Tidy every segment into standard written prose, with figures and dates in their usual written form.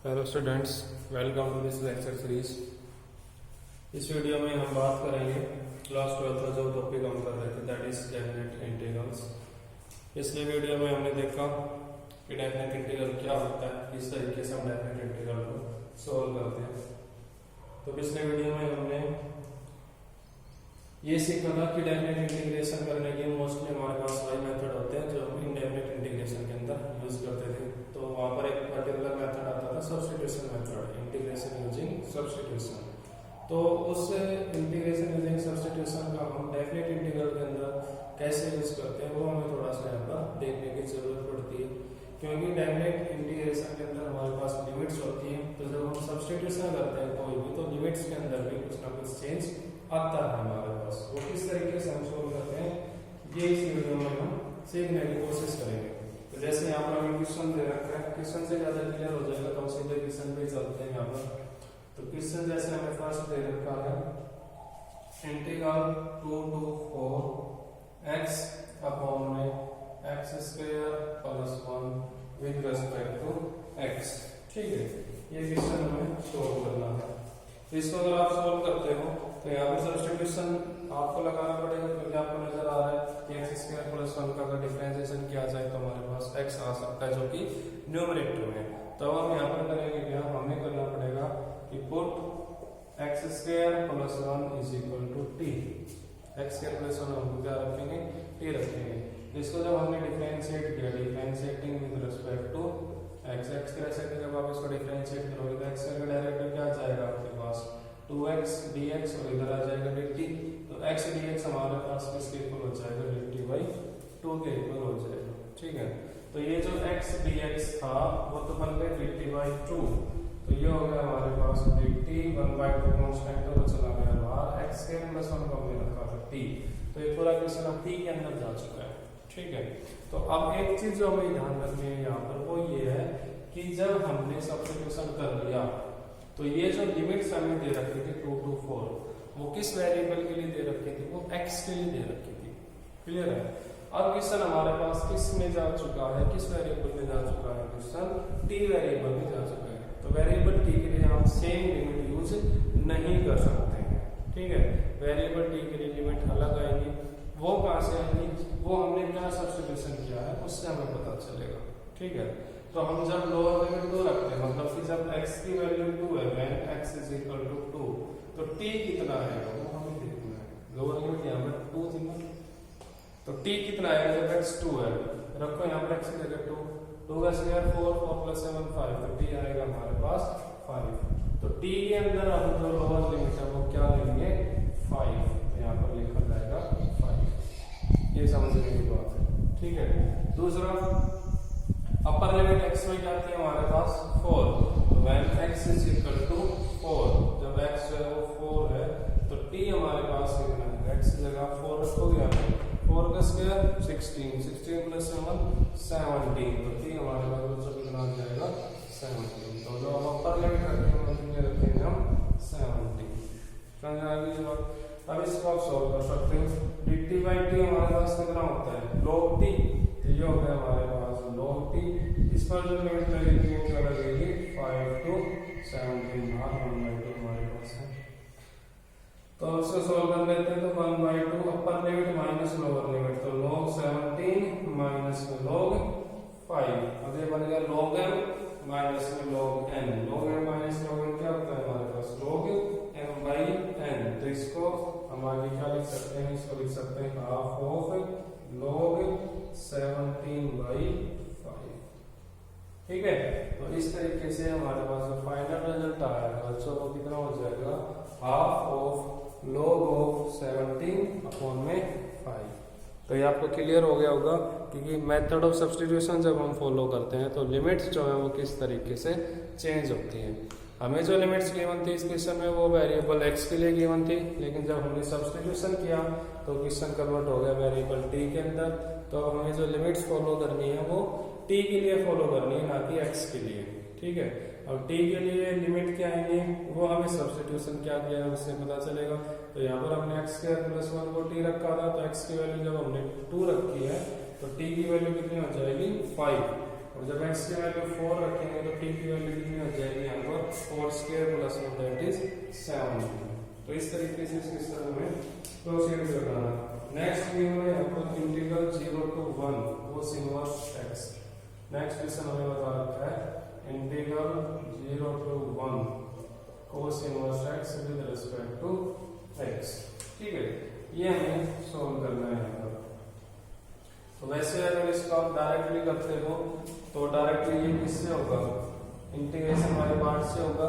Hello students, welcome to this lecture series. इस video में हम बात करेंगे क्लास 12 का जो टॉपिक हम कर रहे थे, दैट इज डेफिनेट इंटीग्रल्स। पिछले वीडियो में हमने देखा कि डेफिनेट इंटीग्रल क्या होता है, किस तरीके से हम डेफिनेट इंटीग्रल को सॉल्व करते हैं। तो पिछले वीडियो में हमने ये सीखा था कि डेफिनेट इंटीग्रेशन करने के मोस्टली हमारे पास वही मेथड होते हैं जो हम इनडेफिनेट इंटीग्रेशन के अंदर यूज करते थे। तो वहां पर एक पर्टिकुलर मेथड आता था substitution method, integration using substitution. तो उस इंटीग्रेशन यूजिंग सब्स्टिट्यूशन का हम डेफिनेट इंटीग्रल के अंदर कैसे यूज करते हैं वो हमें थोड़ा सा यहाँ पर देखने की जरूरत पड़ती है, क्योंकि डेफिनेट इंटीग्रेशन के अंदर हमारे पास लिमिट्स होती हैं। तो जब हम सब्स्टिट्यूशन करते हैं कोई भी, तो लिमिट्स के अंदर भी कुछ ना कुछ चेंज आता है हमारे पास। वो किस तरीके से हम सोल्व करते हैं ये इस वीडियो में हम सीखने की कोशिश करेंगे। तो जैसे यहाँ पर हमें क्वेश्चन दे रखा है, क्वेश्चन से ज्यादा क्लियर हो जाएगा तो हम सीधे क्वेश्चन पे चलते हैं यहाँ पर। तो क्वेश्चन जैसे हमें फर्स्ट दे रखा है, इंटीग्रल 2 to 4 x अपॉन में x square plus 1 with respect to x। ठीक है, ये क्वेश्चन हमें सोल्व करना है। इसको अगर आप सोल्व करते हो तो यहाँ पर सब्स्टिट्यूशन आपको लगाना पड़ेगा, क्योंकि आपको नजर आ रहा है कि एक्स स्क्वायर प्लस 1 का अगर डिफरेंशिएशन किया जाए तो हमारे पास x आ सकता है जो कि न्यूमरेटर में। तो हम यहाँ पर करेंगे क्या, हमें करना पड़ेगा कि put x square plus 1 is equal to T. X square plus 1 हम क्या रखेंगे, टी रखेंगे। इसको जब हमने डिफरेंशिएट किया, differentiating with respect to x, x के रेस्पेक्ट जब आप इसको डिफरेंशिएट करोगे तो एक्स का डायरेक्ट क्या जाएगा आपके पास 2x dx और इधर आ जाएगा dt। तो x dx हमारे पास किसके इक्वल हो जाएगा, dt बाई 2 के इक्वल हो जाएगा। ठीक है, तो ये जो x dx था वो तो बन गया dt बाई 2। तो ये हो गया हमारे पास dt 1/2 कांस्टेंट है, वो चला गया बाहर। x के प्लस 1 को हमने रखा था t, तो ये पूरा क्वेश्चन अब t के अंदर जा चुका है। ठीक है, तो अब एक चीज जो हमें ध्यान रखनी है यहाँ पर वो ये है कि जब हमने सब्स्टिट्यूशन कर लिया तो ये जो लिमिट्स हमें दे रखी थी 2 to 4, वो किस वेरिएबल के लिए दे रखी थी, वो x के लिए दे रखी थी। क्लियर है। अब क्वेश्चन हमारे पास किस में जा चुका है, किस वेरिएबल में जा चुका है, क्वेश्चन t वेरिएबल में जा चुका है। तो वेरिएबल t के लिए हम सेम लिमिट यूज नहीं कर सकते हैं। ठीक है, वेरिएबल t के लिए लिमिट अलग आएगी। वो कहां से आएगी, वो हमने क्या सब्स्टिट्यूशन किया है उससे हमें पता चलेगा। ठीक है, तो हम जब लोअर लिमिट 2 रखते हैं, मतलब कि जब x की वैल्यू 2 है, when x is equal to 2, तो t कितना आएगा वो हमें देखना है। लोअर लिमिट यहाँ पर 2 थी ना, तो t कितना आएगा जब x 2 है, रखो यहाँ पर x की जगह 2, 2 का स्क्वायर 4, 4 प्लस 7 5, तो t आएगा हमारे पास 5। तो t के अंदर हम जो लोअर लिमिट है वो क्या लेंगे, 5। तो यहाँ पर लिखा जाएगा 5। ये समझने की बात है। ठीक है, दूसरा अपर लिमिट x में क्या आती है हमारे पास 4। तो when x is equal to 4, जब x जो है वो 4 है तो t हमारे पास कितना है, x की जगह 4 रखोगे यहाँ पे, 4 का स्क्वायर 16, 16 प्लस 7 17, तो t हमारे पास जो कितना आ जाएगा 17। तो जो हम अपर लिमिट रखेंगे वो कितने रखेंगे हम 17। समझ आ गई बात। अब इसको आप सॉल्व कर सकते हो। dt बाई t हमारे पास कितना होता है, log t। ये हो गया हमारे पास log t। इस पर जो लिमिट लगेगी वो क्या लगेगी, 5 to 17 1/2 हमारे पास है। तो इसको सॉल्व कर लेते हैं। तो 1/2 अपर लिमिट माइनस लोअर लिमिट, तो log 17 माइनस में log 5। अब ये बन गया log m माइनस में log n। log m minus log n क्या होता है हमारे पास, log m बाई n। तो इसको हम आगे क्या लिख सकते हैं, इसको लिख सकते हैं हाफ ऑफ log 17/5। ठीक है, तो इस तरीके से हमारे पास जो फाइनल रिजल्ट आएगा बच्चों वो कितना हो जाएगा, हाफ ऑफ log ऑफ 17/5। तो ये आपको क्लियर हो गया होगा क्योंकि मेथड ऑफ सब्स्टिट्यूशन जब हम फॉलो करते हैं तो लिमिट्स जो है वो किस तरीके से चेंज होती हैं। हमें जो लिमिट्स गिवन थी इस क्वेश्चन में वो वेरिएबल x के लिए गिवन थी, लेकिन जब हमने सब्स्टिट्यूशन किया तो क्वेश्चन कन्वर्ट हो गया वेरिएबल t के अंदर। तो हमें जो लिमिट्स फॉलो करनी है वो t के लिए फॉलो करनी है, ना कि x के लिए। ठीक है, और t के लिए लिमिट क्या आएंगे वो हमें सब्स्टिट्यूशन क्या किया है उससे पता चलेगा। तो यहाँ पर हमने x स्क्वायर प्लस 1 को t रखा था, तो x की वैल्यू जब हमने 2 रखी है तो t की वैल्यू कितनी हो जाएगी 5। और जब x की वैल्यू 4 रखेंगे तो t की वैल्यू कितनी हो जाएगी 4 स्क्वायर प्लस 1 दैट इज 7। तो इस तरीके से इस तरह में प्रोसीड करना है। नेक्स्ट गिवन है यहाँ पर integral 0 to 1 cos inverse x। Next question हमें बता रखा है integral 0 to 1 cos inverse x with respect to x। ठीक है, ये हमें सॉल्व करना है यहाँ पर। तो वैसे अगर इसको आप डायरेक्टली करते हो तो डायरेक्टली ये किससे होगा, इंटीग्रेशन वाले पार्ट से होगा।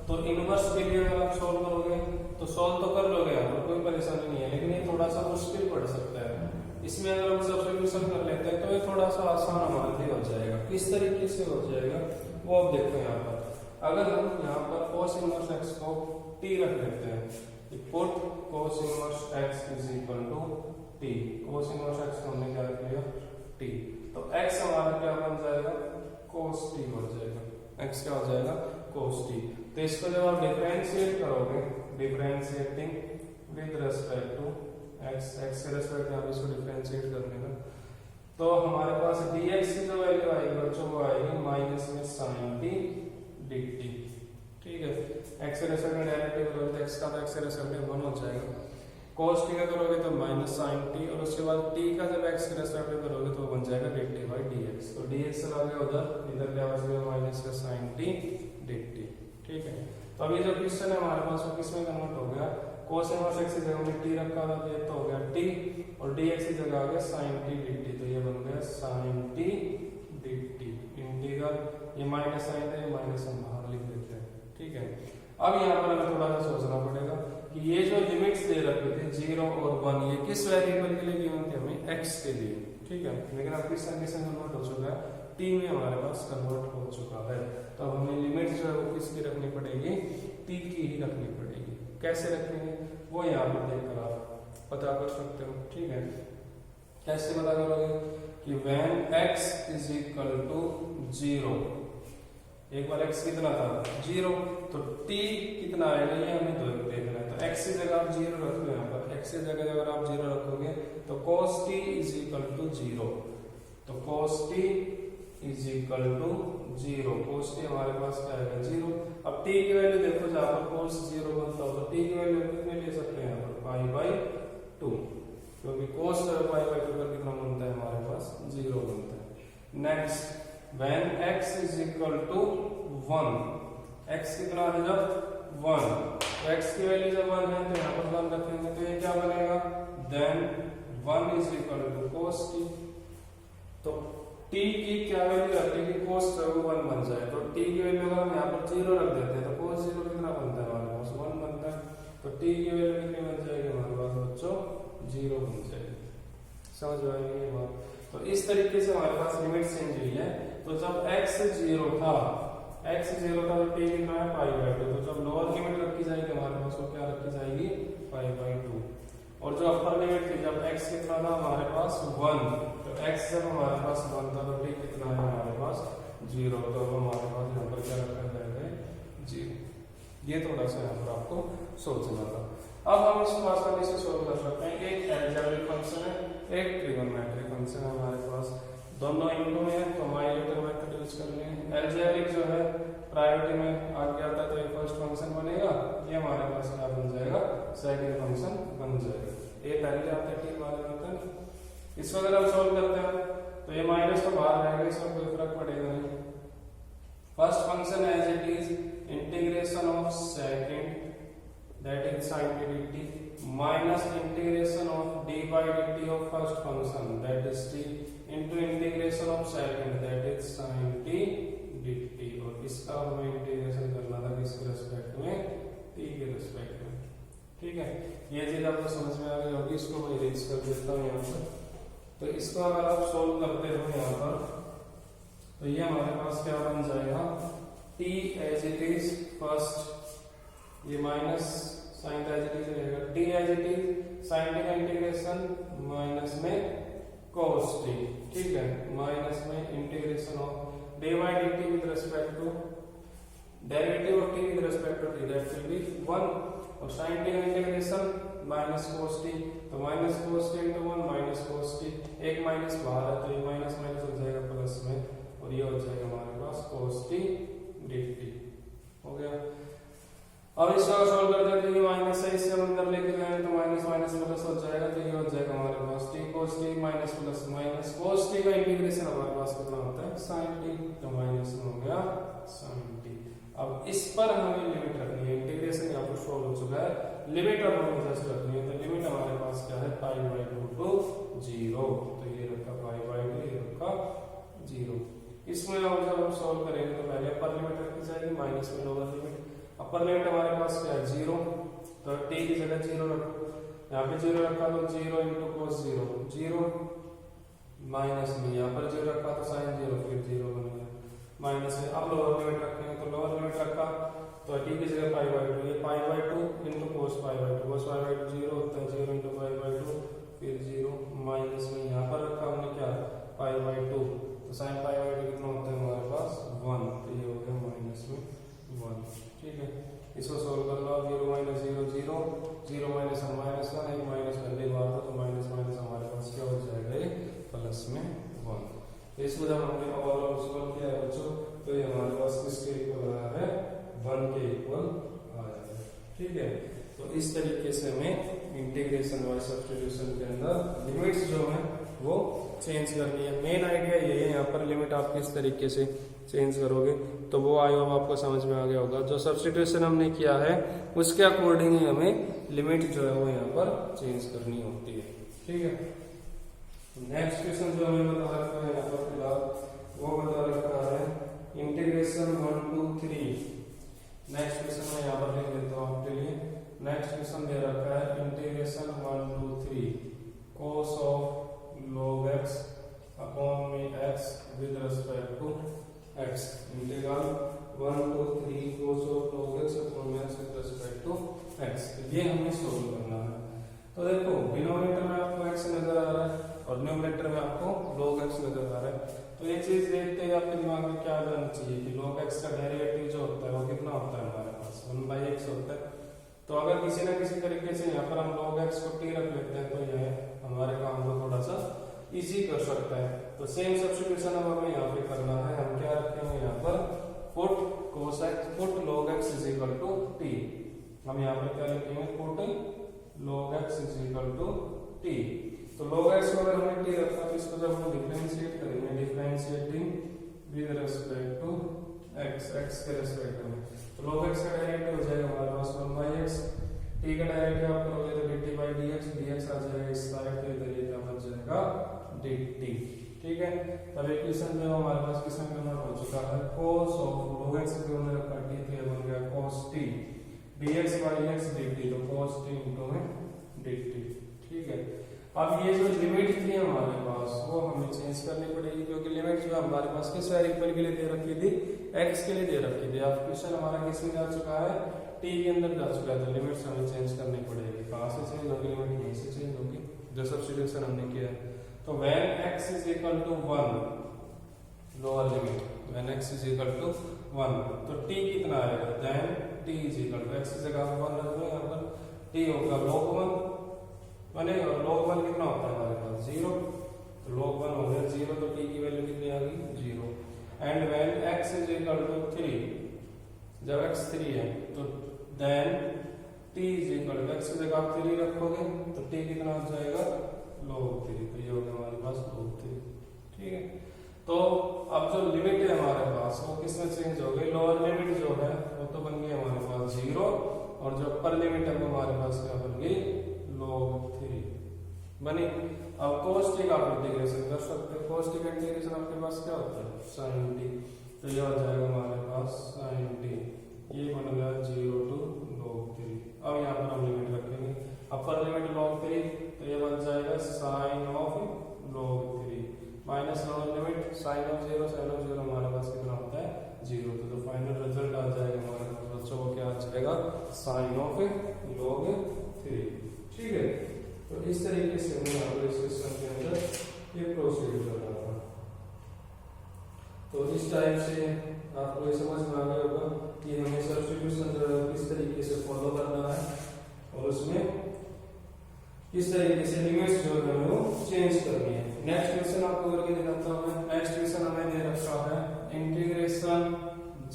तो इनवर्स के लिए अगर आप सॉल्व करोगे तो सॉल्व तो कर लोगे यहाँ पर, कोई परेशानी नहीं है, लेकिन ये थोड़ा सा मुश्किल पड़ सकता है। इसमें अगर हम सब्स्टिट्यूशन कर लेते हैं तो ये थोड़ा सा आसान हमारे लिए हो जाएगा। किस तरीके से हो जाएगा वो आप देखो यहाँ पर। अगर हम यहाँ पर cos इनवर्स x को t रख लेते हैं, put cos inverse x is equal to t। cos inverse x को हमने क्या रख लिया t, तो x हमारा क्या बन जाएगा cos t हो जाएगा। x क्या हो जाएगा cos t। तो इसको जब आप डिफरेंशिएट करोगे, differentiating with respect to x के रिस्पेक्ट में आप इसको डिफरेंशिएट कर लेना, तो हमारे पास dx की जो वैल्यू आएगी बच्चों वो आएगी माइनस में sin t dt। ठीक है, x के रिस्पेक्ट में डायरेक्टली करोगे तो x का x के रिस्पेक्ट में 1 हो जाएगा, cos t का करोगे तो माइनस sin t, और उसके बाद t का जब x के रिस्पेक्ट में करोगे तो बन जाएगा dt बाई dx। तो dx चला गया उधर, इधर क्या बचेगा माइनस का sin t dt। ठीक है, तो अभी जो क्वेश्चन है हमारे पास वो किसमें कन्वर्ट हो गया, cos इनवर्स x की जगह में t रखा था तो ये तो हो गया t, और dx की जगह आ गया sin t dt। तो ये बन गया sin t dt इंटीग्रल, ये माइनस साइन है, ये माइनस हम बाहर लिख देते हैं। ठीक है, अब यहाँ पर हमें थोड़ा सा सोचना पड़ेगा कि ये जो लिमिट्स दे रखे थे 0 और 1 ये किस वेरिएबल के लिए गिवन थे, हमें x के लिए। ठीक है, लेकिन अब किस तरीके से कन्वर्ट हो चुका है, t में हमारे पास कन्वर्ट हो चुका है। तो अब हमें लिमिट जो है वो किसकी रखनी पड़ेगी, t की ही रखनी पड़ेगी। कैसे रखेंगे वो यहाँ पर देखकर आप पता कर सकते हो। ठीक है, कैसे पता करोगे कि when x is equal to 0, एक बार x कितना था 0, तो t कितना आएगा ये हमें देखना है। तो x की जगह आप 0 रख लो, यहाँ पर x की जगह अगर आप 0 रखोगे तो cos t is equal to 0। तो cos t is equal to 0, cos t हमारे पास क्या आएगा 0। अब t की वैल्यू देखो, जहाँ पर cos 0 बनता हो तो t की वैल्यू कितने ले सकते हैं यहाँ पर पाई बाई 2, क्योंकि cos पाई बाई 2 पर कितना बनता है हमारे पास 0 बनता है। Next when x is equal to 1, x कितना है जब 1, तो x की वैल्यू जब 1 है तो यहाँ पर 1 रखेंगे तो ये क्या बनेगा, then 1 is equal to cos t। तो t की क्या वैल्यू रखेंगे, cos 1 बन जाए, तो t की वैल्यू अगर हम यहाँ पर 0 रख देते हैं तो cos 0 कितना बनता है हमारे पास 1 बनता है। तो t की वैल्यू कितनी बन जाएगी हमारे पास बच्चों 0 बन जाएगी। समझ में आएगी ये बात। तो इस तरीके से हमारे पास लिमिट चेंज हुई है। तो जब x 0 था, x 0 था तो t कितना है पाई बाई 2। तो जब लोअर लिमिट रखी जाएगी हमारे पास वो क्या रखी जाएगी पाई बाई 2, और जो अपर लिमिट थी जब x कितना था हमारे पास 1, तो x जब हमारे पास 1 था तो t कितना है हमारे पास 0, तो हमारे पास यहाँ पर क्या रखा जाएगा 0। ये थोड़ा सा यहाँ पर आपको सोचना था। अब हम इसको आसानी से सोल्व कर सकते हैं। एक अलजेब्रिक फंक्शन है, एक ट्रिगोनोमेट्रिक फंक्शन है हमारे पास, दोनों इनटू में है तो हम आइलेटर मेथड यूज कर लेंगे। अलजेब्रिक जो है प्रायोरिटी में आ गया था तो ये फर्स्ट फंक्शन बनेगा, ये हमारे पास क्या बन जाएगा सेकंड फंक्शन बन जाएगा। ये पहले आता है टी वाले मेथड। इसको अगर हम सोल्व करते हैं तो ये माइनस तो बाहर रहेगा, इसका कोई फर्क पड़ेगा नहीं। First function as it is integration of second that is sin t dt minus integration of d by dt of first function that is t into integration of second that is sin t dt, और इसका हमें integration करना था किसके respect में t के respect में। ठीक है, ये चीज आपको समझ में आ गई होगी। इसको मैं इरेज कर देता हूँ यहाँ पर। तो इसको अगर आप सोल्व करते हो यहाँ पर तो ये हमारे पास क्या बन जाएगा t as it is first, ये minus sine as it is रहेगा, t as it is sine t का इंटीग्रेशन माइनस में cos t। ठीक है, माइनस में integration of d by dt with respect to derivative of t with respect to t that will be 1, और sine t का integration minus cos t, तो minus cos t into 1 minus cos t, एक minus बाहर है तो ये minus minus हो जाएगा प्लस में, और ये हो जाएगा हमारे पास cos t dt। हो गया। अब इसको सॉल्व कर देते हैं, माइनस है, इससे हम अंदर लेके जाएंगे तो माइनस माइनस प्लस हो जाएगा, तो ये हो जाएगा हमारे पास t cos t minus plus minus cos t का इंटीग्रेशन हमारे पास कितना होता है sin t, तो माइनस हो गया sin t। अब इस पर हमें लिमिट रखनी है, इंटीग्रेशन यहाँ पर सॉल्व हो चुका है, लिमिट अब हमें जस्ट रखनी है, तो लिमिट हमारे पास क्या है पाई बाई 2 टू 0, तो ये रखा पाई बाई 2, ये रखा 0। इसमें अब जब हम सॉल्व करेंगे तो पहले अपर लिमिट रखी जाएगी माइनस में लोअर लिमिट। अपर लिमिट हमारे पास क्या है 0, तो t की जगह 0 रखो, यहाँ पे 0 रखा तो 0 इंटू cos 0 0 माइनस में यहाँ पर 0 रखा तो sin 0 फिर 0 बन गया माइनस है। अब लोअर लिमिट रखेंगे तो लोअर लिमिट रखा तो t की जगह पाई बाई 2, ये पाई by 2 into cos pi by 2, cos pi by 2 0 होता है, 0 इंटू पाई बाई 2 फिर 0 माइनस में यहाँ पर रखा हमने क्या पाई बाई 2, तो sin पाई बाई 2 कितना होता है हमारे पास 1, तो ये हो गया माइनस में 1। ठीक है, इसको सोल्व कर लो, 0 माइनस 0 0 0 माइनस माइनस 1, एक माइनस पहले बार तो माइनस माइनस हमारे पास क्या हो जाएगा ये प्लस में 1। तो इसको जब हमने ओवरऑल सोल्व किया है बच्चों, तो ये हमारे पास किसके इक्वल आया है 1 के इक्वल आया है। ठीक है, तो इस तरीके से हमें इंटीग्रेशन और सब्स्टिट्यूशन के अंदर लिमिट्स जो है वो चेंज करनी है। मेन आइडिया ये है, यहाँ पर लिमिट आप किस तरीके से चेंज करोगे तो वो आई होप आपको समझ में आ गया होगा। जो सब्स्टिट्यूशन हमने किया है उसके अकॉर्डिंग ही हमें लिमिट जो है वो यहाँ पर चेंज करनी होती है। ठीक है, नेक्स्ट क्वेश्चन जो हमें बता रखा है यहाँ पर फिलहाल वो बता रखा है इंटीग्रेशन 1 to 3। नेक्स्ट क्वेश्चन मैं यहाँ पर लिख देता हूँ आपके लिए। नेक्स्ट क्वेश्चन दे रखा है integration 1 to 3 cos of log x upon में x with respect to x, integral 1 to 3 cos of log x upon में x with respect to x, ये हमें सोल्व करना है। तो देखो डिनोमिनेटर में आपको x नजर आ रहा है और न्यूमरेटर में आपको log x नजर आ रहा है, तो ये चीज देखते ही आपके दिमाग में क्या आना चाहिए कि log x का डेरिवेटिव जो होता है वो कितना होता है हमारे पास 1/x होता है। तो अगर किसी ना किसी तरीके से यहाँ पर हम log x को t रख लेते हैं तो यह हमारे काम को थोड़ा सा इजी कर सकता है। तो सेम सब्स्टिट्यूशन अब हमें यहाँ पे करना है, हम क्या रखेंगे यहाँ पर put cos x put log x is equal to t, हम यहाँ पे क्या लिखेंगे put log x is equal to t। तो log x को अगर हमने t रखा तो इसको जब हम डिफरेंशिएट करेंगे, differentiating with respect to x, x के रिस्पेक्ट में, तो log x का डेरिवेटिव हो जाएगा हमारे पास 1/x, t का डेरिवेटिव आप करोगे तो dt/dx, dx आ जाएगा इस साइड पे, इधर ये क्या बन जाएगा dt। ठीक है, तब इक्वेशन जो हमारे पास किसमें कन्वर्ट हो चुका है cos ऑफ log x को हमने रखा t, तो ये बन गया cos t dx/x dt, तो cos t इनटू में dt। ठीक है, अब ये जो लिमिट थी हमारे पास वो हमें चेंज करनी पड़ेगी, क्योंकि लिमिट जो हमारे पास किस वेरिएबल के लिए दे रखी थी x के लिए दे रखी थी। अब क्वेश्चन हमारा किसमें जा चुका है t के अंदर जा चुका है, तो लिमिट्स हमें चेंज करनी पड़ेगी। कहाँ से चेंज होगी लिमिट, यहीं से चेंज होगी जो सब्स्टिट्यूशन हमने किया है। तो when x is equal to 1 lower limit, when x is equal to 1 तो t कितना आएगा, then t is equal to x की जगह 1 रख दो, यहाँ पर t होगा log 1 बनेगा, और log 1 कितना होता है हमारे पास 0, तो log 1 हो गया 0, तो t की वैल्यू कितनी आ गई 0। And when x is equal to 3, जब x 3 है तो then t is equal to x की जगह आप 3 रखोगे तो t कितना हो जाएगा log 3, तो ये हो गया हमारे पास log 3। ठीक है, तो अब जो लिमिट है हमारे पास वो किसमें चेंज हो गई, लोअर लिमिट जो है वो तो बन गई हमारे पास 0, और जो अपर लिमिट है वो हमारे पास क्या बन गई log 3 बनी। अब cos t का आप इंटीग्रेशन कर सकते हो, cos t का इंटीग्रेशन आपके पास क्या होता है sin t, तो ये हो जाएगा हमारे पास sin t, ये बन गया 0 to log 3। अब यहाँ पर हम लिमिट रखेंगे, अपर लिमिट log 3, तो ये बन जाएगा sin of log 3 minus lower limit sin of 0, sin of 0 हमारे पास कितना होता है 0, तो फाइनल रिजल्ट आ जाएगा हमारे पास बच्चों को क्या आ जाएगा sin of log 3। ठीक है, तो इस तरीके से हमें यहाँ पर इस क्वेश्चन के अंदर ये प्रोसीड करना था। तो इस टाइप से आपको ये समझ में आ गया होगा कि हमें सब्स्टिट्यूशन जो है किस तरीके से फॉलो करना है और उसमें किस तरीके से लिमिट्स जो है वो चेंज करनी है। नेक्स्ट क्वेश्चन आपको करके दिखाता हूं मैं। नेक्स्ट क्वेश्चन हमें दे रखा है integration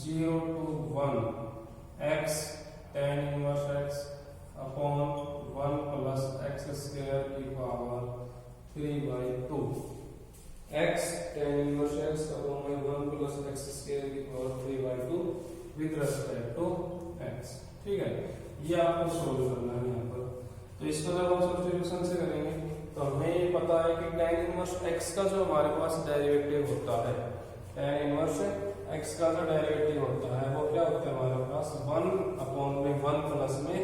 0 to 1 x tan inverse x upon 1 plus x square की power 3/2 x tan inverse x upon 1 plus x square की power 3/2 with respect to x। ठीक है, ये आपको सोल्व करना है यहाँ पर। तो इसको जब हम सब्स्टिट्यूशन से करेंगे तो हमें ये पता है कि tan इनवर्स x का जो हमारे पास डेरिवेटिव होता है, tan इनवर्स x का जो डेरिवेटिव होता है वो क्या होता है हमारे पास 1 अपॉन में 1 प्लस में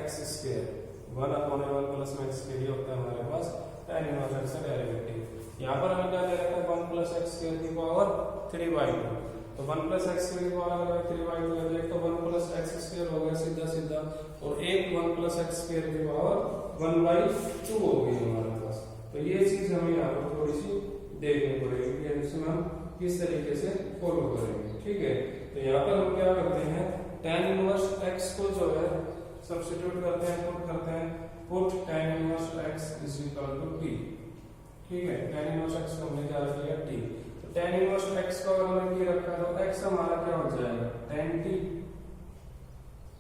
x स्क्वायर, 1 अपॉन में 1 प्लस में x स्क्वायर होता है हमारे पास tan इनवर्स x का डेरिवेटिव। यहाँ पर हमें क्या दे रखा है 1 प्लस x स्क्वायर की पावर 3/2, तो 1 प्लस x स्क्वायर की पावर अगर 3/2 हो जाए तो 1 प्लस x स्क्वायर हो गया सीधा सीधा, और एक 1 प्लस x स्क्वायर की पावर 1/2 हो गई हमारे पास। तो ये चीज हमें यहाँ पर थोड़ी सी देखनी पड़ेगी कि इसमें हम किस तरीके से फॉलो करेंगे। ठीक है, तो यहाँ पर हम क्या करते हैं tan इनवर्स x को जो है सब्स्टिट्यूट करते हैं, पुट करते हैं, put tan inverse x is equal to t। ठीक है, tan इनवर्स x को हमने क्या रख लिया t, तो tan इनवर्स x को अगर हमने t रखा तो x हमारा क्या हो जाएगा tan t,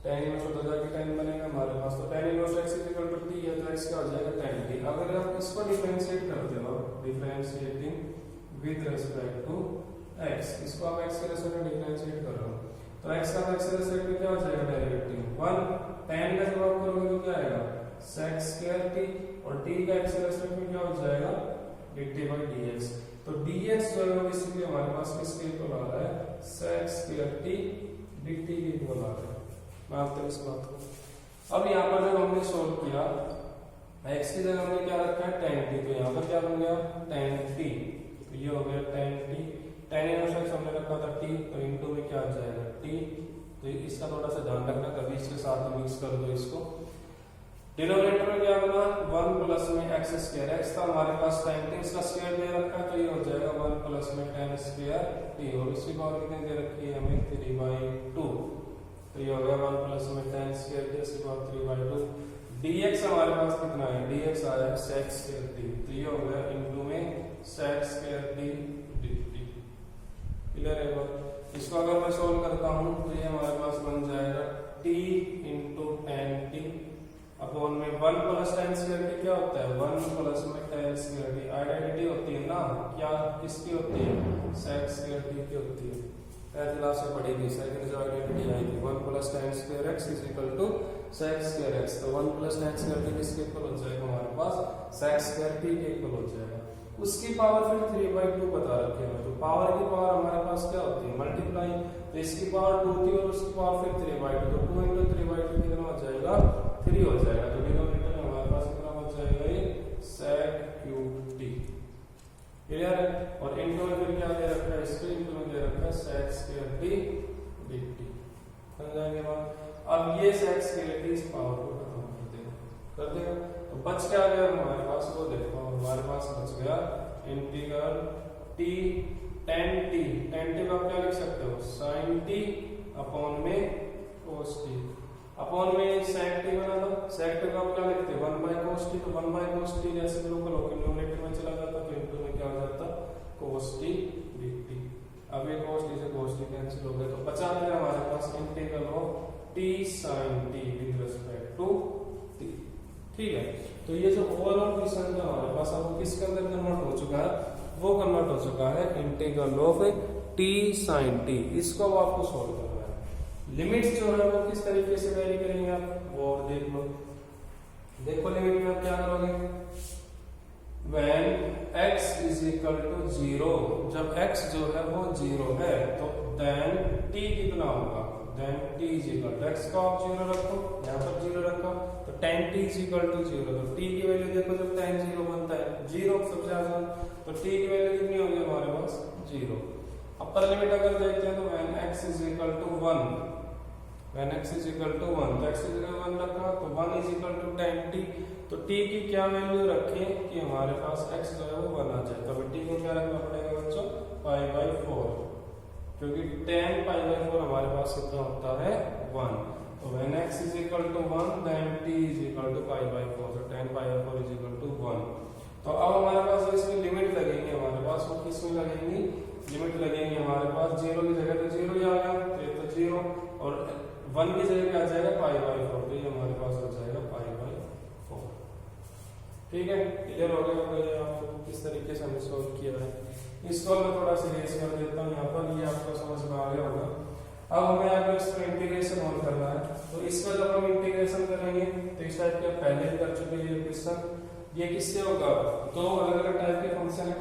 tan इनवर्स होता जाके tan बनेगा हमारे पास, तो tan inverse x is equal to t है तो x क्या हो जाएगा tan t। अगर आप इसको डिफरेंशिएट करते हो, differentiating with respect to x, इसको आप x के रेस्पेक्ट में डिफरेंशिएट कर रहे हो तो x का x के रेस्पेक्ट में क्या हो जाएगा डेरिवेटिव 1, tan का जब आप करोगे तो क्या आएगा sec स्क्वायर t, और t का x के रेस्पेक्ट में क्या हो जाएगा dt/dx। तो dx जो है बेसिकली हमारे पास किसके इक्वल आ रहा है sec स्क्वायर t dt के इक्वल आ रहा है। मानते हैं इस बात को। अब यहाँ पर जब हमने सोल्व किया x की जगह हमने क्या रखा है tan t, तो यहाँ पर क्या बन गया tan t, तो ये हो गया tan t, tan inverse x हमने रखा था t, तो इनटू में क्या आ जाएगा t, तो इसका थोड़ा सा ध्यान रखना, कभी इसके साथ मिक्स कर दो इसको। डिनोमिनेटर में क्या बना 1 प्लस में x स्क्वायर, x था हमारे पास tan t, इसका स्क्वायर दे रखा है तो ये हो जाएगा 1 प्लस में tan स्क्वायर t, और इसकी पावर कितनी दे रखी है हमें 3/2, तो ये हो गया 1 प्लस में tan स्क्वायर t इसकी पावर 3/2। dx हमारे पास कितना है, dx आया है sec स्क्वायर t, तो ये हो गया इनटू में sec square t dt। Clear है बात। इसको अगर मैं सोल्व करता हूं तो ये हमारे पास बन जाएगा t into tan t upon में 1 प्लस tan स्क्वायर t क्या होता है 1 प्लस में tan स्क्वायर t, आइडेंटिटी होती है ना, क्या किसकी होती है sec स्क्वायर t की होती है, क्लास से पढ़ी थी सेकंड जो आइडेंटिटी आई थी 1 plus tan square x is equal to sec square x, तो 1 प्लस tan स्क्वायर t किसके इक्वल हो जाएगा हमारे पास sec स्क्वायर t के इक्वल हो जाएगा। उसकी पावर फिर 3/2 बता रखी है, तो पावर की पावर हमारे पास क्या होती है मल्टीप्लाई, तो इसकी पावर 2 थी और उसकी पावर फिर 3/2, तो 2 into 3/2 कितना हो जाएगा 3 हो जाएगा, तो डिनोमिनेटर में हमारे पास कितना हो जाएगा ये sec cube t। क्लियर है, और इनटू में फिर क्या दे रखा है इसको इनटू में दे रखा है sec स्क्वायर t dt। समझाएंगे बात। अब ये sec स्क्वायर t इस पावर को खत्म कर देगा, तो बच क्या गया हमारे पास वो देखो, हमारे पास बच गया integral t tan t, tan t को आप क्या लिख सकते हो sin t अपॉन में cos t, अपॉन में sec t बना दो, sec t को आप क्या लिखते हैं 1/cos t, तो 1/cos t जैसे लोकल होकर न्यूमरेटर में चला जाता तो इनटू में क्या हो जाता cos t dt। अब ये cos t से cos t कैंसिल हो गया, तो बचा गया हमारे पास integral of t sin t with respect to t। ठीक है, तो ये जो ओवरऑल क्वेश्चन था हमारे पास अब किसके अंदर कन्वर्ट हो चुका है, वो कन्वर्ट हो चुका है integral of t sin t। इसको अब आपको सॉल्व करना है। लिमिट्स जो है वो किस तरीके से वेरी करेंगे आप वो और देख लो। देखो लिमिट में आप क्या करोगे when x is equal to 0, जब x जो है वो 0 है तो then t कितना होगा, then t is equal to x को आप 0 रखो, यहाँ पर 0 रखो, तो tan t is equal to 0, तो t की वैल्यू देखो जब tan 0 बनता है 0 सबसे आसान, तो t की वैल्यू कितनी होगी हमारे पास 0। अपर लिमिट अगर देखते हैं तो when x is equal to 1, when x is equal to 1, तो x is equal to 1 रखा तो 1 is equal to tan t, तो t की क्या वैल्यू रखें कि हमारे पास x जो है वो 1 आ जाए, तो t को क्या रखना पड़ेगा बच्चों π/4, क्योंकि tan π/4 हमारे पास कितना होता है 1, तो when x is equal to 1 then t is equal to π/4, तो tan π/4 is equal to 1। तो अब हमारे पास इसमें लिमिट लगेंगी, हमारे पास वो किस में लगेंगी लिमिट लगेंगी हमारे पास 0 की जगह तो 0 ही आ गया, तो ये तो 0 और 1 की जगह क्या आ जाएगा पाई बाई 4, तो ये हमारे पास हो जाएगा पाई बाई 4। ठीक है, क्लियर हो गया होगा ये आपको किस तरीके से हमने सोल्व किया है। इसको मैं थोड़ा सा रेस कर देता हूँ यहाँ पर, ये आपको समझ में आ गया होगा। अब हमें आगे इसका इंटीग्रेशन और करना है, तो इसका जब हम इंटीग्रेशन करेंगे तो इस टाइप के पहले भी कर चुके हैं क्वेश्चन। ये किससे होगा, दो अलग अलग टाइप के फंक्शन है,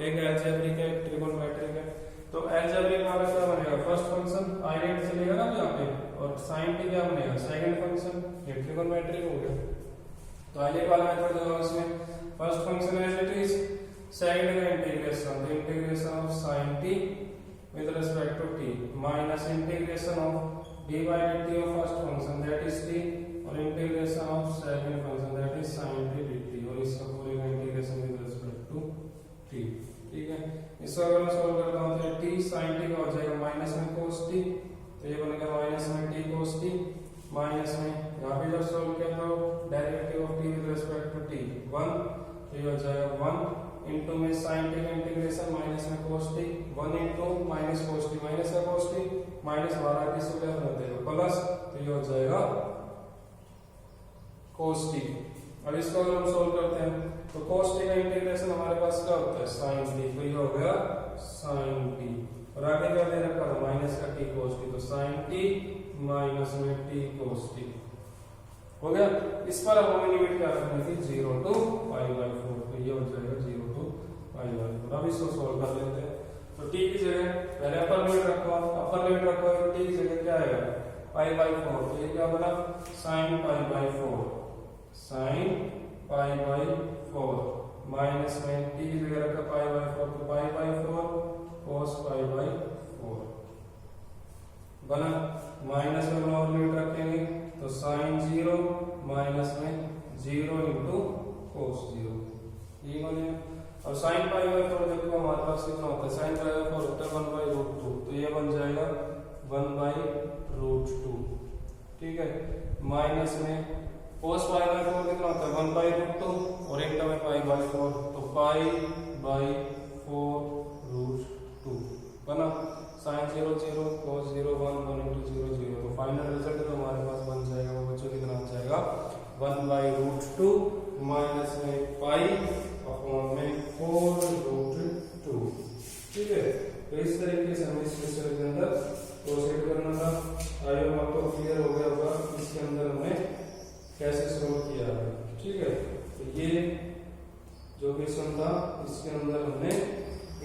एक अलजेब्रिक है, ट्रिगोनोमेट्रिक है। तो अलजेब्रिक वाला क्या बनेगा, फर्स्ट फंक्शन i चलेगा ना यहाँ पे, और sin t क्या बनेगा सेकंड फंक्शन, ये ट्रिगोनोमेट्रिक हो गया। तो i वाला मेथड जो है उसमें first function as it is, second का integration, the integration of sin t with respect to t minus integration of d by dt of first function that is t और integration of second function that is sin t dt, और इसका पूरे का integration with respect to t। ठीक है, इसको अगर मैं सॉल्व करता हूं तो t sin t का हो जाएगा माइनस में cos t, तो ये बनेगा माइनस में t cos t, माइनस में यहाँ पे जब सॉल्व किया तो derivative of t with respect to t 1, तो ये हो जाएगा 1 इंटू में sin t का इंटीग्रेशन माइनस में cos t, 1 into minus cos t, minus का cos t माइनस 12 की स्क्वायर हो जाएगा प्लस, तो ये हो जाएगा cos t। अब इसको अगर हम सोल्व करते हैं तो cos t का इंटीग्रेशन हमारे पास क्या होता है sin t, तो ये हो गया sin t, और आगे क्या दे रखा था माइनस का t cos t, तो sin t माइनस में t cos t हो गया। इस पर अब हमें लिमिट क्या रखनी थी 0 to पाई बाई 4, तो ये हो जाएगा 0 to पाई बाई 4। अब इसको सोल्व कर लेते हैं, तो t की जगह पहले अपर लिमिट रखो, अपर लिमिट रखो तो t की जगह क्या आएगा पाई बाई 4, तो ये क्या बना sin pi by 4, sin pi by 4 minus में t की जगह रखा पाई बाई 4, तो pi by 4 cos pi by 4 बना, माइनस में और लिमिट रखेंगे तो sin 0 माइनस में 0 इंटू cos 0, ये बने। और sin पाई बाई 4 देखो हमारे पास कितना होता है, sin पाई बाई 4 होता है 1 बाई रूट 2, तो ये बन जाएगा 1 बाई रूट 2। ठीक है, माइनस में cos पाई बाई 4 कितना होता है 1 बाई रूट 2, और एक टर्म है पाई बाई 4, तो पाई बाई 4 रूट 2 बना, sin 0 0 cos 0 1 1 into 0 0, तो फाइनल रिजल्ट जो हमारे पास बन जाएगा वो बच्चों कितना आ जाएगा 1 बाई रूट 2 माइनस में पाई अपॉन में 4 रूट 2। ठीक है, तो इस तरीके से हमें इस क्वेश्चन के अंदर प्रोसीड करना था। आई होप आपको क्लियर हो गया होगा इसके अंदर हमने कैसे सोल्व किया है। ठीक है, तो ये जो क्वेश्चन था इसके अंदर हमने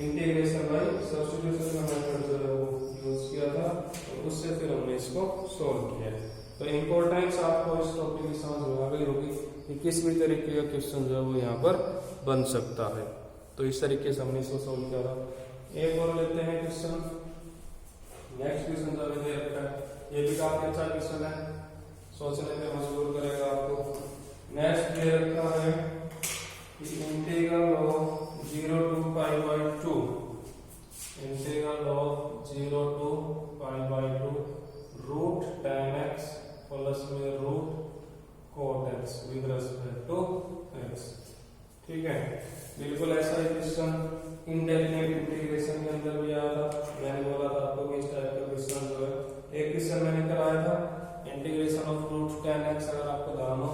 इंटीग्रेशन बाय सब्स्टिट्यूशन का मेथड जो है वो यूज किया था, और उससे फिर हमने इसको सॉल्व किया। तो इंपॉर्टेंस आपको इस टॉपिक की समझ में आ गई होगी कि किस भी तरीके का क्वेश्चन जो है वो यहाँ पर बन सकता है। तो इस तरीके से हमने इसको सॉल्व किया था। एक और लेते हैं क्वेश्चन, नेक्स्ट क्वेश्चन जो दे रखा है, ये भी काफी अच्छा क्वेश्चन है, सोचने पे मजबूर करेगा आपको। नेक्स्ट दे रखा है integral of 0 to pi by 2, integral of 0 to pi by 2 root tan x plus में root cot x with respect to x। ठीक है, बिल्कुल ऐसा ही क्वेश्चन इंडेफिनिट इंटीग्रेशन के अंदर भी आया था। मैंने बोला था आपको कि इस टाइप का क्वेश्चन जो है, एक क्वेश्चन मैंने कराया था integration of root tan x, अगर आपको ध्यान हो,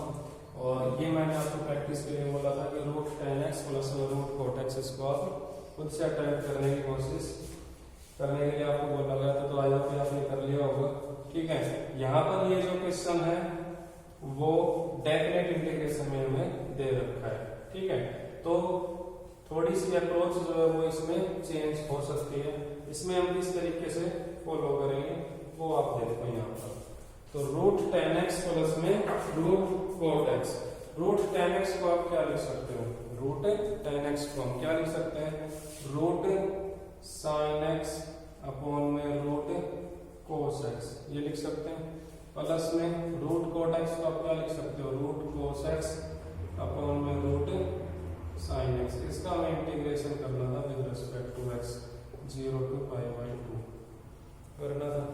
और ये मैंने आपको प्रैक्टिस के लिए बोला था कि root tan x plus root cot x इसको आप खुद से अटेम्प्ट करने की कोशिश करने के लिए आपको बोला गया था, तो आज पे आपने कर लिया होगा। ठीक है, यहाँ पर ये जो क्वेश्चन है वो डेफिनेट इंटीग्रेशन में हमें दे रखा है। ठीक है, तो थोड़ी सी अप्रोच जो है वो इसमें चेंज हो सकती है, इसमें हम किस तरीके से फॉलो करेंगे वो आप देखो यहाँ पर। तो रूट tan x प्लस में root cot x, root tan x को आप क्या लिख सकते हो, रूट tan x को हम क्या लिख सकते हैं रूट sin x अपॉन में रूट cos x, ये लिख सकते हैं। प्लस में रूट cot x को आप क्या लिख सकते हो रूट cos x अपॉन में रूट sin x, इसका हमें इंटीग्रेशन करना था with respect to x 0 to pi by 2 करना था।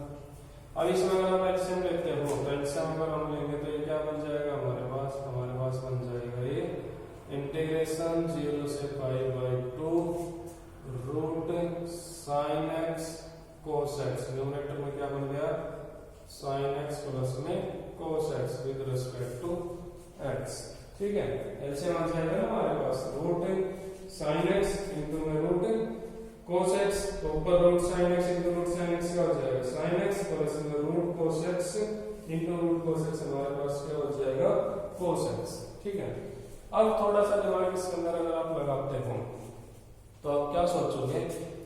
अब इसमें अगर आप एलसीएम लेते हो तो एलसीएम अगर हम लेंगे तो ये क्या बन जाएगा हमारे पास बन जाएगा ये इंटीग्रेशन 0 से pi by 2 root sin x cos x, numerator में क्या बन गया sin x प्लस में cos x with respect to x। ठीक है, एलसीएम आ जाएगा ना हमारे पास रूट sin x इंटू में रूट cos x, तो ऊपर root sin x into root sin x क्या हो जाएगा sin x प्लस में root cos x into root cos x हमारे पास क्या हो जाएगा cos x। ठीक है, अब थोड़ा सा दिमाग इसके अंदर अगर आप लगाते हो तो आप क्या सोचोगे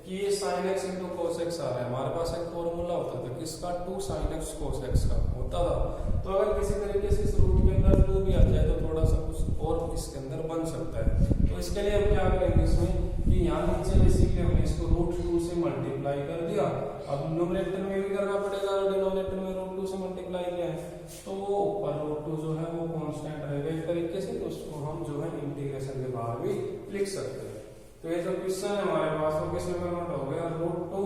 कि ये sin x into cos x आ रहा है, हमारे पास एक फॉर्मूला होता था किसका 2 sin x cos x का होता था। तो अगर किसी तरीके से इस रूट के अंदर 2 भी आ जाए तो थोड़ा सा कुछ और इसके अंदर बन सकता है। तो इसके लिए हम क्या करेंगे इसमें कि यहाँ नीचे बेसिकली हमने इसको रूट 2 से मल्टीप्लाई कर दिया, अब न्यूमरेटर में भी करना पड़ेगा और डिनोमिनेटर में रूट 2 से मल्टीप्लाई किया है तो वो ऊपर रूट 2 जो है वो कांस्टेंट रहेगा एक तरीके से, तो उसको हम जो है इंटीग्रेशन के बाहर भी लिख सकते हैं। तो ये जो क्वेश्चन है हमारे पास वो किस में कन्वर्ट हो गया रूट 2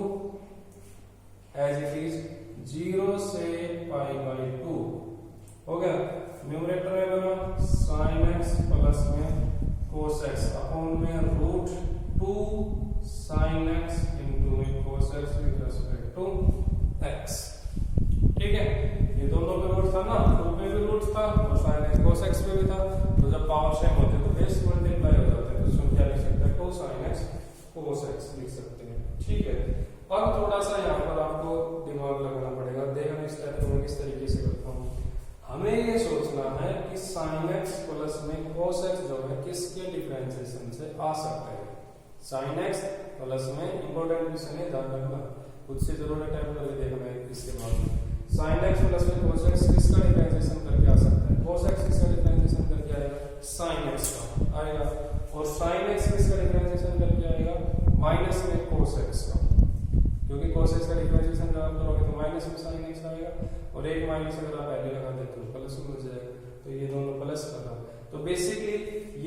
एज इट इज 0 से पाई बाई 2 हो गया। न्यूमरेटर में बना sin x प्लस में cos x अपॉन में रूट 2 sin x इंटू में cos x with respect to x। ठीक है, ये दोनों पे रूट था ना, 2 पे भी रूट था और sin x cos x पे भी था, तो जब पावर सेम होते तो बेस मल्टीप्लाई हो जाते हैं, तो इसमें क्या लिख सकते हैं 2 sin x cos x लिख सकते हैं। ठीक है, अब थोड़ा सा यहाँ पर आपको दिमाग लगाना पड़ेगा, देखना इस टाइप में किस तरीके से करता हूँ। हमें ये सोचना है कि sin x प्लस में cos x जो है किसके डिफरेंशिएशन से आ सकता है। sin x प्लस में इंपॉर्टेंट क्वेश्चन है, ध्यान रखना, खुद से जरूर टाइप करके देखना है इसके बाद। sin x प्लस में cos x किसका डिफरेंशिएशन करके आ सकता है, cos x किसका डिफरेंशिएशन करके आएगा sin x का आएगा, और sin x किसका डिफरेंशिएशन करके आएगा माइनस में cos x का, क्योंकि cos x का डिफरेंशिएशन जब आप करोगे तो माइनस में sin x आएगा और एक माइनस अगर आप पहले लगा देते हो प्लस हो जाएगा, तो ये दोनों प्लस कर रहा है। तो बेसिकली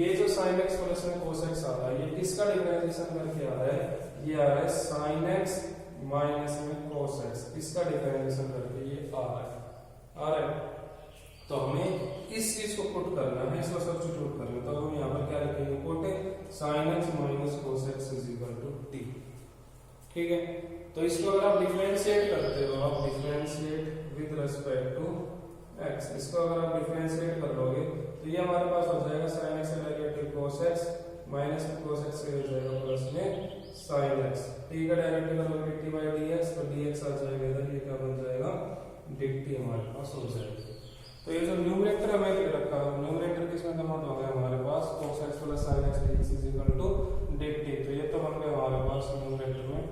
ये जो sin x प्लस में cos x आ रहा है ये किसका डिफरेंशिएशन करके आ रहा है, ये आ रहा है sin x माइनस में cos x, इसका डिफरेंशिएशन करके ये आ रहा है। तो हमें इस चीज को पुट करना है, इसको सब्स्टिट्यूट करना है, तो हम यहाँ पर क्या लिखेंगे put sin x minus cos x is equal to t। ठीक है, तो इसको अगर आप डिफरेंशिएट करते हो, आप differentiate with respect to x, इसको अगर आप डिफरेंशिएट कर लोगे तो ये हमारे पास हो जाएगा sin x derivative cos x minus में cos x हो जाएगा प्लस में sin x, t का डेरिवेटिव करोगे dt बाय dx, तो dx आ जाएगा इधर, ये क्या बन जाएगा dt हमारे पास हो जाएगा। तो ये जो न्यूमरेटर हमें लिख रखा है, न्यूमरेटर किसमें कन्वर्ट हो गया हमारे पास cos x plus sin x dx is equal to dt, तो ये तो बन गया हमारे पास न्यूमरेटर में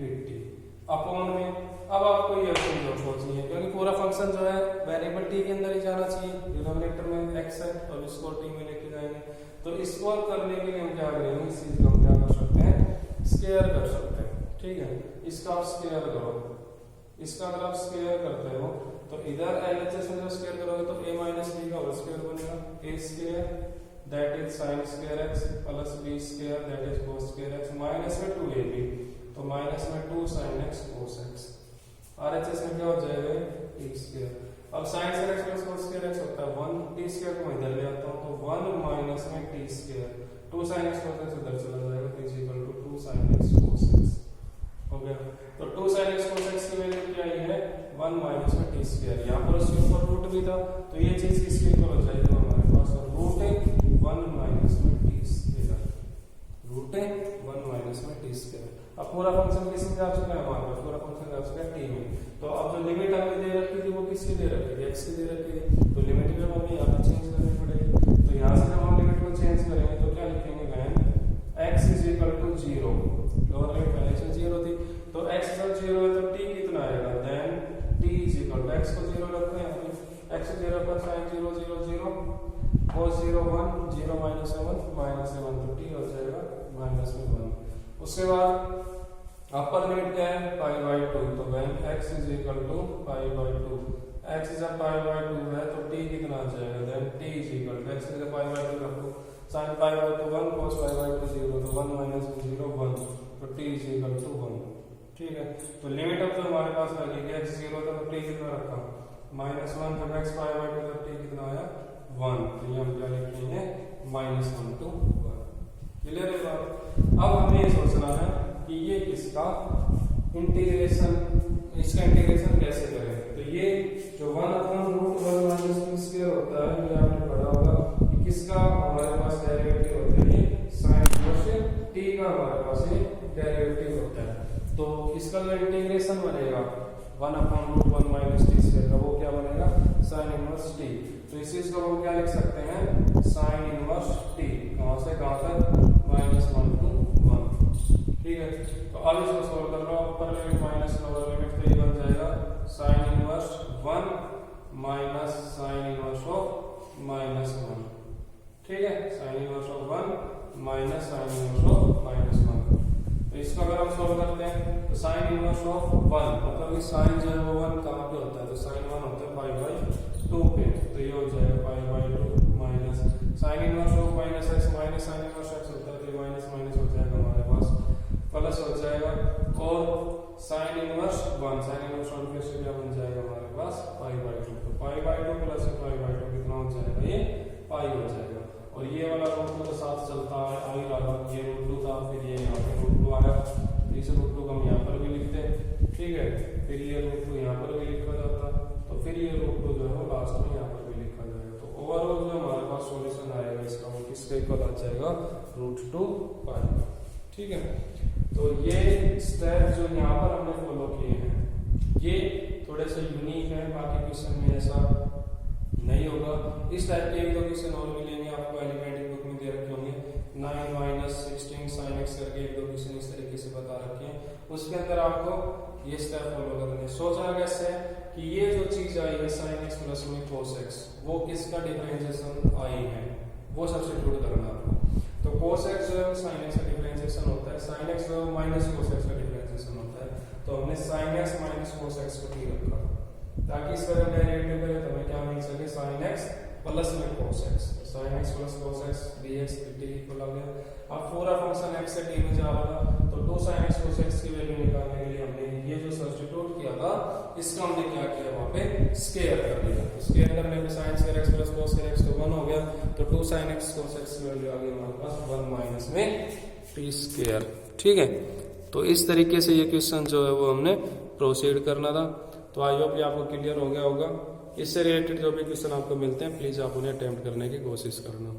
dt अपॉन में। अब आपको ये चीज सोचनी है क्योंकि पूरा फंक्शन जो है वेरिएबल t के अंदर ही जाना चाहिए, डिनोमिनेटर में x है और इसको t में लेके जाएंगे, तो इसको करने के लिए हम क्या करेंगे, इस चीज को हम क्या कर सकते हैं स्क्वायर कर सकते हैं। ठीक है, इसका आप स्क्वायर करो, इसका अगर आप स्क्वायर करते हो तो इधर LHS में जब स्क्वायर करोगे तो a माइनस b का होल स्क्वायर बनेगा, a square that is sin square x plus b square that is cos square x minus में 2ab, तो माइनस में 2 sin x cos x, RHS में क्या हो जाएगा t स्क्वायर। अब sin square x plus cos square x होता है 1, t स्क्वायर को इधर ले आता हूं तो 1 माइनस में t square, 2 sin x cos x इधर चला जाएगा, तो is equal to 2 sin x cos x हो गया। तो 2 sin x cos x की वैल्यू क्या आई है 1 माइनस में t स्क्वायर, यहां पर उसके ऊपर रूट भी था, तो ये चीज किसके इक्वल हो जाएगी हमारे पास रूट 1 माइनस में t स्क्वायर, रूट 1 माइनस में t स्क्वायर। अब पूरा फंक्शन किसमें जा चुका है हमारे पास, पूरा फंक्शन जा चुका है t में, तो अब जो लिमिट हमें दे रखी थी वो किसकी दे रखी थी x की दे रखी थी, तो लिमिट भी हमें यहाँ पे चेंज करनी पड़ेगी। तो यहाँ से जब हम लिमिट को चेंज करेंगे तो क्या लिखेंगे when x is equal to 0, lower limit पहले से 0 थी, तो x जब 0 है तो t कितना आएगा, then t is equal to x को 0 रखते हैं, x 0 पर sin 0 0 0 cos 0 1 0 माइनस 1 माइनस 1, तो t हो जाएगा माइनस में 1। उसके बाद अपर लिमिट क्या है पाई बाई 2, तो when x is equal to pi by 2, x जब पाई बाई 2 है तो t कितना आ जाएगा, then t is equal to x जब पाई बाई 2 रखो sin pi by 2 1 cos pi by 2 0, तो 1 माइनस 0 1, तो t इज इक्वल टू 1। ठीक है, तो लिमिट अब तो हमारे पास आ गई x 0 था तो t कितना रखा माइनस 1, जब x पाई बाई 2 तो t कितना आया 1, तो ये हम क्या लिखेंगे माइनस 1 to 1। क्लियर है बात। अब हमें ये सोचना है कि ये किसका इंटीग्रेशन, इसका इंटीग्रेशन कैसे करें, तो ये जो 1 रिलेशन बनेगा 1/√1 माइनस टी स्क्वायर का, वो क्या बनेगा साइन इनवर्स टी। तो इस चीज को हम क्या लिख सकते हैं साइन इनवर्स टी, कहां से कहां तक -1 to 1। ठीक है, तो अब इसको सोल्व कर लो, upper limit minus lower limit, तो ये बन जाएगा sine inverse 1 minus sine inverse of -1। ठीक है, sine inverse of 1 minus sine inverse of -1। तो इसको अगर हम सोल्व करते हैं तो साइन इनवर्स ऑफ 1 मतलब कि साइन जो है वो 1 कहां पे होता है, तो साइन 1 होता है π/2 पे, तो ये हो जाएगा π/2 minus sine inverse of -x minus sine inverse x होता है, तो माइनस माइनस हो जाएगा हमारे पास, प्लस हो जाएगा और साइन इनवर्स 1 साइन इनवर्स 1 के से क्या बन जाएगा हमारे पास π/2, तो π/2 प्लस π/2 कितना हो जाएगा, ये पाई हो जाएगा। और ये वाला √2 के साथ चलता है आ ही रहा, ये √2 था, फिर ये यहाँ पे √2 आया, तो इस √2 को हम यहाँ पर भी लिखते हैं। ठीक है, फिर ये √2 यहाँ पर भी लिखा जाता, तो फिर ये √2 जो है वो लास्ट में यहाँ पर भी लिखा जाएगा। तो ओवरऑल जो हमारे पास सॉल्यूशन आएगा इसका वो किसके इक्वल आ जाएगा √2π। ठीक है, तो ये स्टेप जो यहाँ पर हमने फॉलो किए हैं ये थोड़े से यूनिक है, बाकी क्वेश्चन में ऐसा नहीं होगा। इस टाइप के एक दो क्वेश्चन और मिलेंगे आपको, एलिमेंट्री बुक में दे रखे होंगे 9 - 16 sin x करके एक दो क्वेश्चन इस तरीके से बता रखे हैं, उसके अंदर आपको ये स्टेप फॉलो करने हैं। सोचा कैसे कि ये जो चीज आई है sin x प्लस में cos x, वो किसका डिफरेंशिएशन आई है वो सब्स्टिट्यूट करना आपको। तो cos x जो है sin x का डिफरेंशिएशन होता है, sin x जो है माइनस cos x का डिफरेंशिएशन होता है, तो हमने sin x minus cos x को ठीक रखा ताकि इसका जब डेरिवेटिव करें तो हमें क्या मिल सके sin x प्लस में cos x, sin x plus cos x dx dt equal आ गया। अब पूरा फंक्शन x से t में जा रहा था, तो 2 sin x cos x की वैल्यू निकालने के लिए हमने ये जो सब्स्टिट्यूट किया था इसका हमने क्या किया वहां पे स्क्वायर कर दिया। स्क्वायर करने पे sin square x plus cos square x तो 1 हो गया, तो 2 sin x cos x की वैल्यू आ गई हमारे पास 1 माइनस में t स्क्वायर। ठीक है, तो इस तरीके से ये क्वेश्चन जो है वो हमने प्रोसीड करना था। तो आई होप ये आपको क्लियर हो गया होगा। इससे रिलेटेड जो भी क्वेश्चन आपको मिलते हैं प्लीज आप उन्हें अटेम्प्ट करने की कोशिश करना।